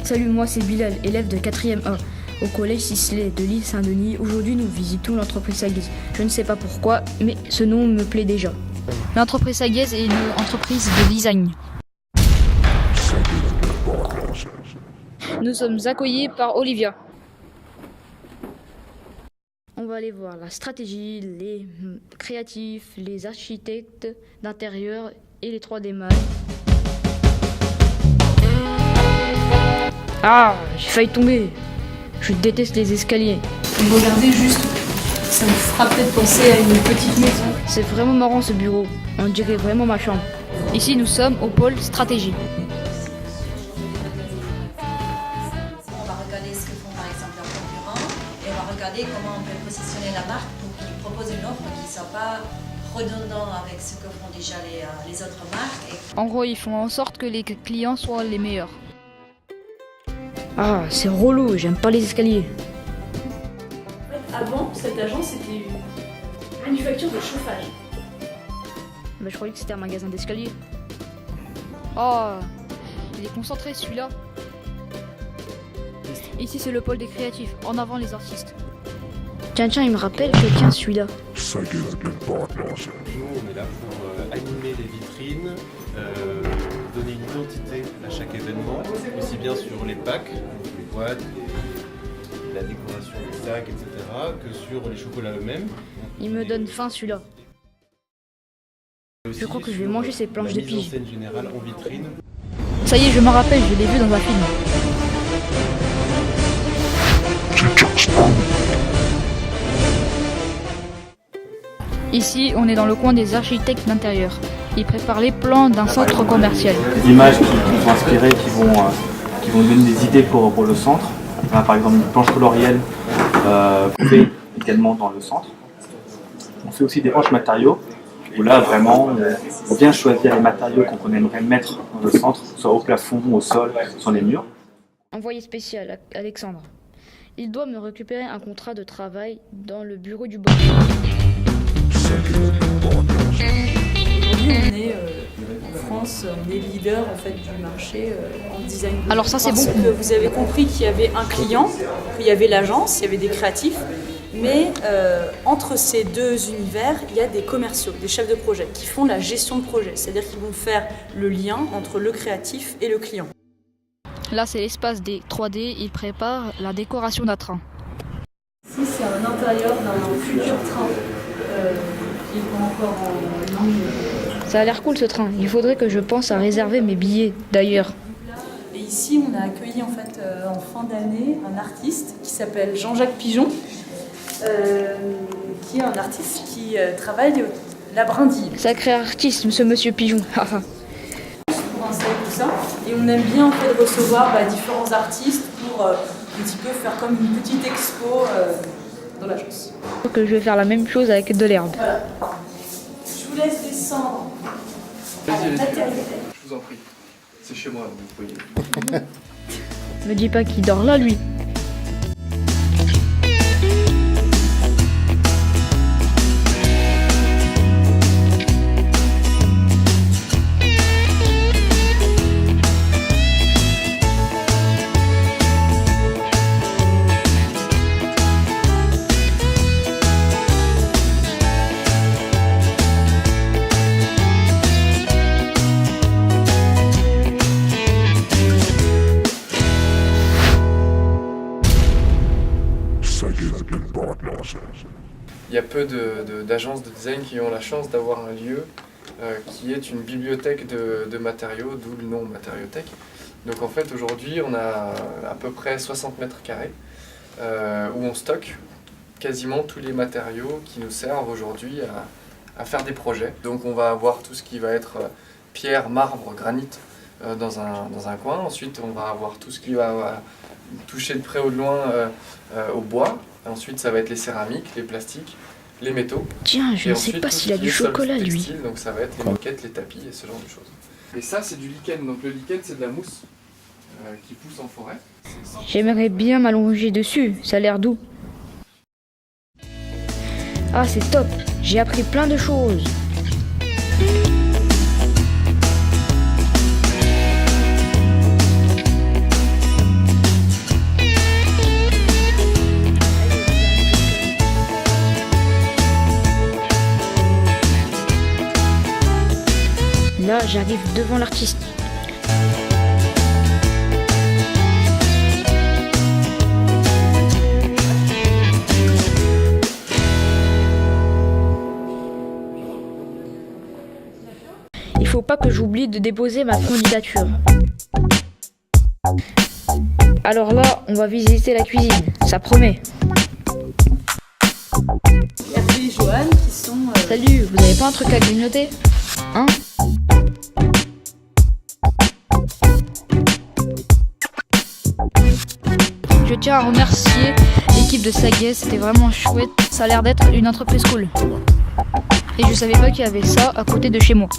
Salut, moi c'est Bilal, élève de 4e A, au collège Sisley de l'île Saint-Denis. Aujourd'hui, nous visitons l'entreprise Saguez. Je ne sais pas pourquoi, mais ce nom me plaît déjà. L'entreprise Saguez est une entreprise de design. Nous sommes accueillis par Olivia. On va aller voir la stratégie, les créatifs, les architectes d'intérieur et les 3D man. Ah, j'ai failli tomber. Je déteste les escaliers. Regardez juste, ça me fera peut-être penser à une petite maison. C'est vraiment marrant ce bureau. On dirait vraiment ma chambre. Ici, nous sommes au pôle stratégie. On va regarder ce que font par exemple leurs concurrents et on va regarder comment on peut positionner la marque pour qu'ils proposent une offre qui ne soit pas redondant avec ce que font déjà les autres marques. En gros, ils font en sorte que les clients soient les meilleurs. Ah, c'est relou, j'aime pas les escaliers. Avant, cette agence était une manufacture de chauffage. Mais je croyais que c'était un magasin d'escaliers. Oh, il est concentré celui-là. Ici, c'est le pôle des créatifs. En avant les artistes. Tiens, il me rappelle quelqu'un celui-là. Nous, on est là pour animer les vitrines, donner une identité à chaque événement, aussi bien sur les packs, les boîtes, la décoration des sacs, etc., que sur les chocolats eux-mêmes. Il me donne faim celui-là. Je crois que je vais manger ces planches de La mise en pige. scène générale en vitrine. Ça y est, je m'en rappelle, je l'ai vu dans un film. Ici, on est dans le coin des architectes d'intérieur. Ils préparent les plans d'un centre commercial. Des images qui vont inspirer, qui vont donner des idées pour le centre. Là, par exemple, une planche colorielle fait également dans le centre. On fait aussi des planches matériaux, où là, vraiment, on vient choisir les matériaux qu'on aimerait mettre dans le centre, soit au plafond, au sol, sur les murs. Envoyé spécial, Alexandre. Il doit me récupérer un contrat de travail dans le bureau du boss. Aujourd'hui, on est en France, on est leader en fait du marché en design. Alors ça, c'est bon. Parce que vous avez compris qu'il y avait un client, qu'il y avait l'agence, il y avait des créatifs, mais entre ces deux univers, il y a des commerciaux, des chefs de projet qui font la gestion de projet, c'est-à-dire qu'ils vont faire le lien entre le créatif et le client. Là, c'est l'espace des 3D. Ils préparent la décoration d'un train. Ici, c'est un intérieur d'un futur train qui est pas encore en ligne. Ça a l'air cool ce train. Il faudrait que je pense à réserver mes billets d'ailleurs. Et ici, on a accueilli en fait en fin d'année un artiste qui s'appelle Jean-Jacques Pigeon, qui est un artiste qui travaille la brindille. Sacré artiste, ce monsieur Pigeon. Pour installer tout ça. Et on aime bien en fait recevoir différents artistes pour un petit peu faire comme une petite expo dans l'agence. Je crois que je vais faire la même chose avec de l'herbe. Voilà. Je vous laisse descendre à la matériel. Je vous en prie, c'est chez moi, vous pouvez. Me dis pas qu'il dort là, lui. Il y a peu d'agences de design qui ont la chance d'avoir un lieu qui est une bibliothèque de matériaux, d'où le nom Matériothèque. Donc en fait aujourd'hui on a à peu près 60 mètres carrés où on stocke quasiment tous les matériaux qui nous servent aujourd'hui à faire des projets. Donc on va avoir tout ce qui va être pierre, marbre, granit dans un coin. Ensuite on va avoir tout ce qui va toucher de près ou de loin au bois. Ensuite, ça va être les céramiques, les plastiques, les métaux. Tiens, je ne sais pas s'il a du chocolat, lui. Textile, donc ça va être les moquettes, les tapis et ce genre de choses. Et ça, c'est du lichen. Donc le lichen, c'est de la mousse qui pousse en forêt. J'aimerais bien m'allonger dessus, ça a l'air doux. Ah, c'est top, j'ai appris plein de choses. j'arrive devant l'artiste. Il faut pas que j'oublie de déposer ma candidature. Alors là, on va visiter la cuisine, ça promet. Hervé et Johan qui sont... Salut, vous avez pas un truc à grignoter? Hein? Je tiens à remercier l'équipe de Saguez, c'était vraiment chouette. Ça a l'air d'être une entreprise cool. Et je savais pas qu'il y avait ça à côté de chez moi.